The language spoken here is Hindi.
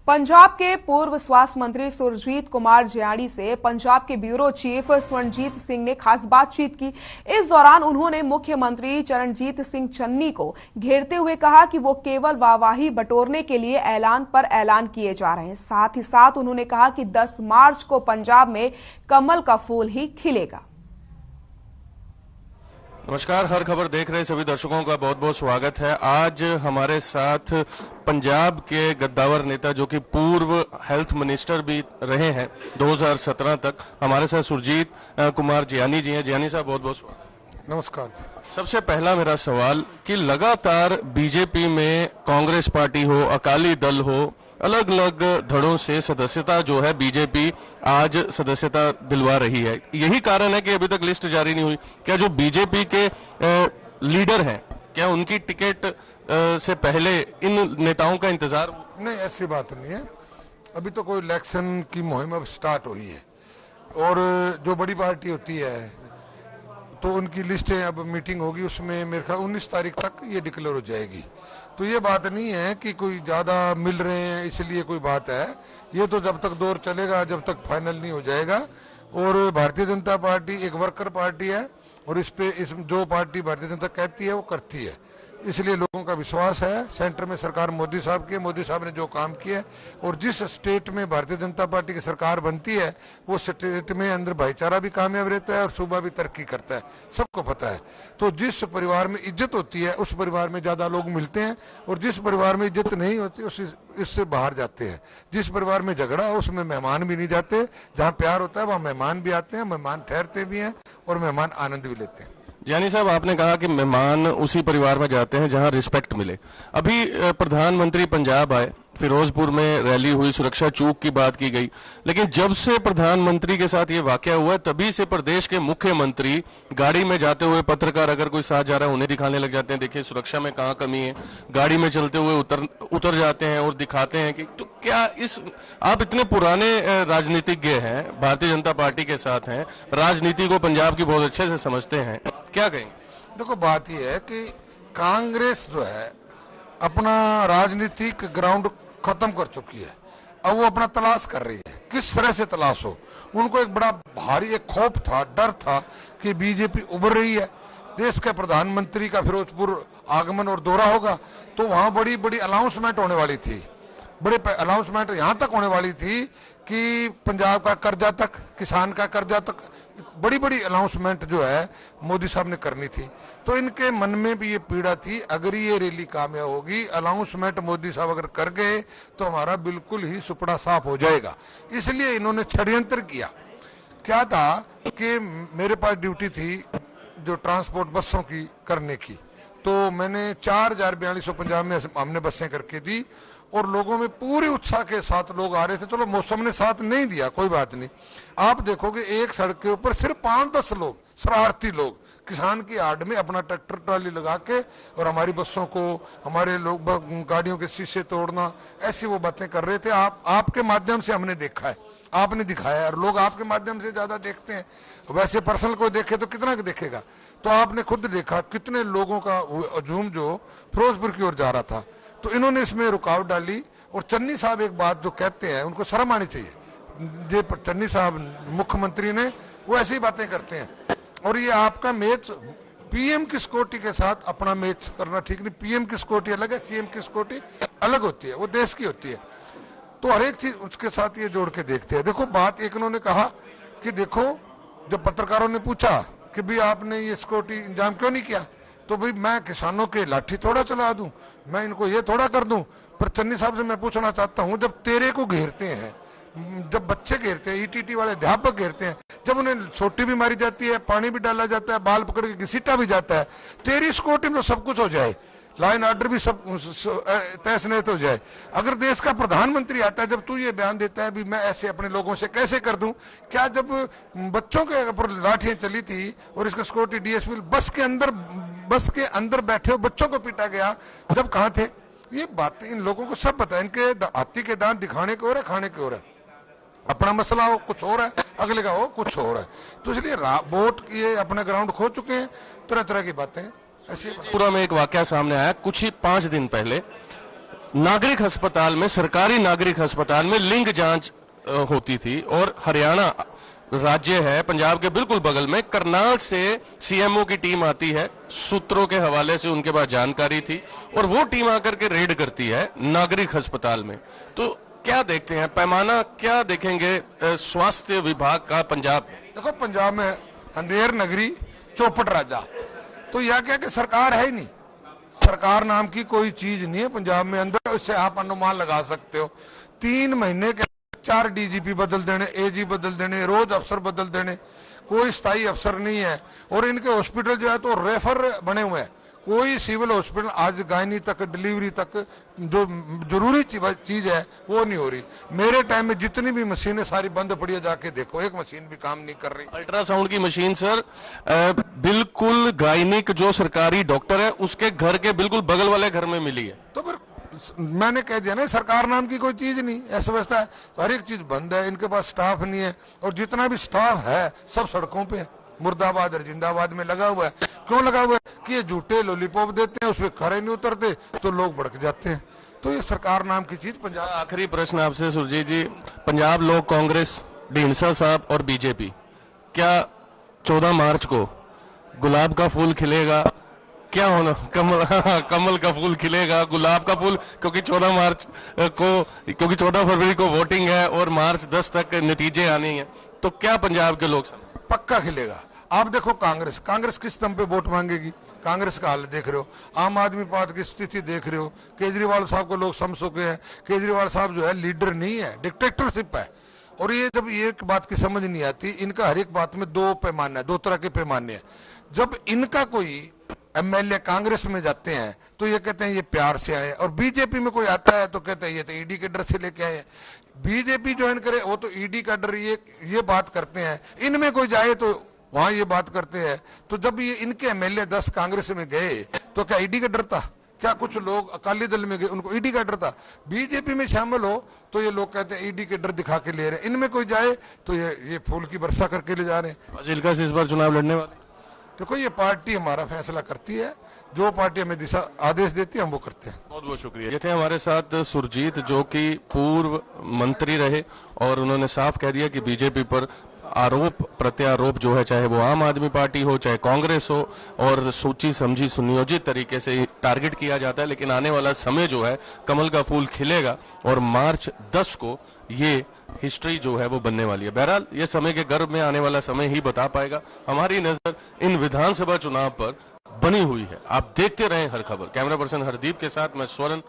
पंजाब के पूर्व स्वास्थ्य मंत्री सुरजीत कुमार जियानी से पंजाब के ब्यूरो चीफ स्वर्णजीत सिंह ने खास बातचीत की। इस दौरान उन्होंने मुख्यमंत्री चरणजीत सिंह चन्नी को घेरते हुए कहा कि वो केवल वाहवाही बटोरने के लिए ऐलान पर ऐलान किए जा रहे हैं। साथ ही साथ उन्होंने कहा कि 10 मार्च को पंजाब में कमल का फूल ही खिलेगा। नमस्कार, हर खबर देख रहे सभी दर्शकों का बहुत बहुत स्वागत है। आज हमारे साथ पंजाब के गद्दावर नेता जो कि पूर्व हेल्थ मिनिस्टर भी रहे हैं 2017 तक, हमारे साथ सुरजीत कुमार जियानी जी हैं। जियानी साहब बहुत बहुत स्वागत। नमस्कार। सबसे पहला मेरा सवाल कि लगातार बीजेपी में कांग्रेस पार्टी हो, अकाली दल हो, अलग अलग धड़ों से सदस्यता जो है बीजेपी आज सदस्यता दिलवा रही है। यही कारण है कि अभी तक लिस्ट जारी नहीं हुई। क्या जो बीजेपी के लीडर हैं, क्या उनकी टिकट से पहले इन नेताओं का इंतजार? नहीं, ऐसी बात नहीं है। अभी तो कोई इलेक्शन की मुहिम अब स्टार्ट हुई है और जो बड़ी पार्टी होती है तो उनकी लिस्टें अब मीटिंग होगी, उसमें मेरे ख्याल 19 तारीख तक ये डिक्लेयर हो जाएगी। तो ये बात नहीं है कि कोई ज़्यादा मिल रहे हैं इसलिए कोई बात है। ये तो जब तक दौर चलेगा, जब तक फाइनल नहीं हो जाएगा। और भारतीय जनता पार्टी एक वर्कर पार्टी है और इस जो पार्टी भारतीय जनता कहती है वो करती है, इसलिए लोगों का विश्वास है। सेंटर में सरकार मोदी साहब ने जो काम किया है और जिस स्टेट में भारतीय जनता पार्टी की सरकार बनती है वो स्टेट में अंदर भाईचारा भी कामयाब रहता है और सूबा भी तरक्की करता है, सबको पता है। तो जिस परिवार में इज्जत होती है उस परिवार में ज्यादा लोग मिलते हैं और जिस परिवार में इज्जत नहीं होती इससे बाहर जाते हैं। जिस परिवार में झगड़ा हो उसमें मेहमान भी नहीं जाते, जहाँ प्यार होता है वहाँ मेहमान भी आते हैं, मेहमान ठहरते भी हैं और मेहमान आनंद भी लेते हैं। यानी साहब, आपने कहा कि मेहमान उसी परिवार में जाते हैं जहां रिस्पेक्ट मिले। अभी प्रधानमंत्री पंजाब आए, फिरोजपुर में रैली हुई, सुरक्षा चूक की बात की गई, लेकिन जब से प्रधानमंत्री के साथ ये वाकया हुआ तभी से प्रदेश के मुख्यमंत्री गाड़ी में जाते हुए पत्रकार अगर कोई साथ जा रहा है उन्हें दिखाने लग जाते हैं, देखिए सुरक्षा में कहाँ कमी है। गाड़ी में चलते हुए उतर जाते हैं और दिखाते हैं कि तो क्या आप इतने पुराने राजनीतिज्ञ हैं, भारतीय जनता पार्टी के साथ हैं, राजनीति को पंजाब की बहुत अच्छे से समझते हैं, क्या कहेंगे? देखो, बात यह है कि कांग्रेस जो है अपना राजनीतिक ग्राउंड खत्म कर चुकी है। अब वो अपना तलाश कर रही है, किस तरह से तलाश हो। उनको एक बड़ा भारी एक खौफ था, डर था कि बीजेपी उभर रही है, देश के प्रधानमंत्री का फिरोजपुर आगमन और दौरा होगा तो वहां बड़ी बड़ी अनाउंसमेंट होने वाली थी। बड़े अनाउंसमेंट यहां तक होने वाली थी कि पंजाब का कर्जा तक, किसान का कर्जा तक, बड़ी बड़ी अनाउंसमेंट जो है मोदी साहब ने करनी थी। तो इनके मन में भी ये पीड़ा थी, अगर ये रैली कामयाब होगी, अनाउंसमेंट मोदी साहब अगर कर गए तो हमारा बिल्कुल ही सुपड़ा साफ हो जाएगा। इसलिए इन्होंने षड्यंत्र किया। क्या था कि मेरे पास ड्यूटी थी जो ट्रांसपोर्ट बसों की करने की, तो मैंने 4,42 पंजाब में हमने बसें करके दी और लोगों में पूरे उत्साह के साथ लोग आ रहे थे। चलो मौसम ने साथ नहीं दिया, कोई बात नहीं। आप देखोगे एक सड़क के ऊपर सिर्फ 5-10 लोग, शरारती लोग, किसान की आड़ में अपना ट्रैक्टर ट्रॉली लगा के और हमारी बसों को, हमारे लोग गाड़ियों के शीशे तोड़ना, ऐसी वो बातें कर रहे थे। आपके माध्यम से हमने देखा है, आपने दिखाया है और लोग आपके माध्यम से ज्यादा देखते हैं। वैसे पर्सनल को देखे तो कितना देखेगा। तो आपने खुद देखा कितने लोगों का हजूम जो फिरोजपुर की ओर जा रहा था। तो इन्होंने इसमें रुकावट डाली। और चन्नी साहब एक बात जो कहते हैं उनको शर्म आनी चाहिए। जे चन्नी साहब मुख्यमंत्री ने वो ऐसी बातें करते हैं। और ये आपका मैच पीएम की सिक्योरिटी के साथ अपना मैच करना ठीक नहीं। पीएम की सिक्योरिटी अलग है, सीएम की सिक्योरिटी अलग होती है, वो देश की होती है। तो हर एक चीज उसके साथ ये जोड़ के देखते हैं। देखो, बात एक इन्होंने कहा कि देखो, जब पत्रकारों ने पूछा कि भाई आपने ये सिक्योरिटी इंतजाम क्यों नहीं किया, तो भाई मैं किसानों के लाठी थोड़ा चला दूं, मैं इनको ये थोड़ा कर दूं। पर चन्नी साहब से मैं पूछना चाहता हूं, जब तेरे को घेरते हैं, जब बच्चे घेरते हैं, ईटीटी वाले अध्यापक घेरते हैं, जब उन्हें सोटी भी मारी जाती है, पानी भी डाला जाता है, बाल पकड़ के घसीटा भी जाता है, तेरी सिक्योरिटी में सब कुछ हो जाए, लाइन ऑर्डर भी सब तहस नहस हो जाए। अगर देश का प्रधानमंत्री आता है, जब तू ये बयान देता है भी मैं ऐसे अपने लोगों से कैसे कर दूं, क्या जब बच्चों के ऊपर लाठियां चली थी और इसका सिक्योरिटी डीएसपी बस के अंदर बैठे हो बच्चों को पीटा गया, जब कहां थे? ये बातें इन लोगों को सब पता है। इनके हाथी के दांत दिखाने की ओर है, खाने की ओर है। अपना मसला हो कुछ हो रहा है, अगले का हो कुछ हो रहा है। तो इसलिए वोट ये अपना ग्राउंड खो चुके हैं, तरह तरह की बातें ऐसी। पूरा में एक वाकया सामने आया कुछ ही 5 दिन पहले। नागरिक अस्पताल में, सरकारी नागरिक अस्पताल में लिंग जांच होती थी, और हरियाणा राज्य है पंजाब के बिल्कुल बगल में, करनाल से सीएमओ की टीम आती है, सूत्रों के हवाले से उनके पास जानकारी थी, और वो टीम आकर के रेड करती है नागरिक अस्पताल में। तो क्या देखते हैं, पैमाना क्या देखेंगे स्वास्थ्य विभाग का पंजाब? देखो, पंजाब में अंधेर नगरी चौपट राजा, तो यह क्या कि सरकार है ही नहीं, सरकार नाम की कोई चीज नहीं है पंजाब में अंदर। उससे आप अनुमान लगा सकते हो 3 महीने के 4 डीजीपी बदल देने, एजी बदल देने, रोज अफसर बदल देने, कोई स्थायी अफसर नहीं है। और इनके हॉस्पिटल जो है तो रेफर बने हुए हैं, कोई सिविल हॉस्पिटल आज गायनी तक, डिलीवरी तक जो जरूरी चीज है वो नहीं हो रही। मेरे टाइम में जितनी भी मशीनें सारी बंद पड़ी है, जाके देखो एक मशीन भी काम नहीं कर रही। अल्ट्रासाउंड की मशीन सर बिल्कुल गायनिक जो सरकारी डॉक्टर है उसके घर के बिल्कुल बगल वाले घर में मिली है। तो फिर मैंने कह दिया ना, सरकार नाम की कोई चीज नहीं, ऐसा व्यवस्था है, हर एक चीज बंद है, इनके पास स्टाफ नहीं है, और जितना भी स्टाफ है सब सड़कों पे है, मुर्दाबाद और जिंदाबाद में लगा हुआ है। क्यों लगा हुआ है कि ये झूठे लॉलीपॉप देते हैं, उसपे खड़े नहीं उतरते तो लोग भड़क जाते हैं। तो ये सरकार नाम की चीज पंजाब। आखिरी प्रश्न आपसे सुरजीत जी, पंजाब लोक कांग्रेस, ढींडसा साहब और बीजेपी, क्या 14 मार्च को गुलाब का फूल खिलेगा? क्या होना, कमल का फूल खिलेगा, गुलाब का फूल? क्योंकि 14 मार्च को, क्योंकि 14 फरवरी को वोटिंग है और मार्च 10 तक नतीजे आने हैं, तो क्या पंजाब के लोग पक्का खिलेगा? आप देखो कांग्रेस किस दम पे वोट मांगेगी? कांग्रेस का हाल देख रहे हो, आम आदमी पार्टी की स्थिति देख रहे हो, केजरीवाल साहब को लोग समझ चुके हैं। केजरीवाल साहब जो है लीडर नहीं है, डिक्टेटरशिप है। और ये जब एक बात की समझ नहीं आती, इनका हर एक बात में 2 पैमाने, 2 तरह के पैमाने हैं। जब इनका कोई एमएलए कांग्रेस में जाते हैं तो ये कहते हैं ये प्यार से आए, और बीजेपी में कोई आता है तो कहते हैं ये तो ईडी के डर से लेके आए। बीजेपी ज्वाइन करे वो तो ईडी का डर, ये बात करते हैं। इनमें कोई जाए तो वहां ये बात करते हैं। तो जब ये इनके एमएलए 10 कांग्रेस में गए तो क्या ईडी का डर था? क्या कुछ लोग अकाली दल में गए उनको ईडी का डर था? बीजेपी में शामिल हो तो ये लोग कहते हैं ईडी के डर दिखा के ले रहे हैं। इनमें कोई जाए तो ये फूल की वर्षा करके ले जा रहे हैं। फाजिल्का से इस बार चुनाव लड़ने वाले? देखो, ये पार्टी हमारा फैसला करती है, जो पार्टी हमें दिशा आदेश देती है हम वो करते हैं। बहुत बहुत शुक्रिया। ये थे हमारे साथ सुरजीत, जो कि पूर्व मंत्री रहे, और उन्होंने साफ कह दिया कि बीजेपी पर आरोप प्रत्यारोप जो है, चाहे वो आम आदमी पार्टी हो चाहे कांग्रेस हो, और सोची समझी सुनियोजित तरीके से टारगेट किया जाता है। लेकिन आने वाला समय जो है, कमल का फूल खिलेगा और मार्च 10 को ये हिस्ट्री जो है वो बनने वाली है। बहरहाल ये समय के गर्भ में आने वाला समय ही बता पाएगा। हमारी नजर इन विधानसभा चुनाव पर बनी हुई है। आप देखते रहें हर खबर। कैमरा पर्सन हरदीप के साथ मैं स्वर्ण।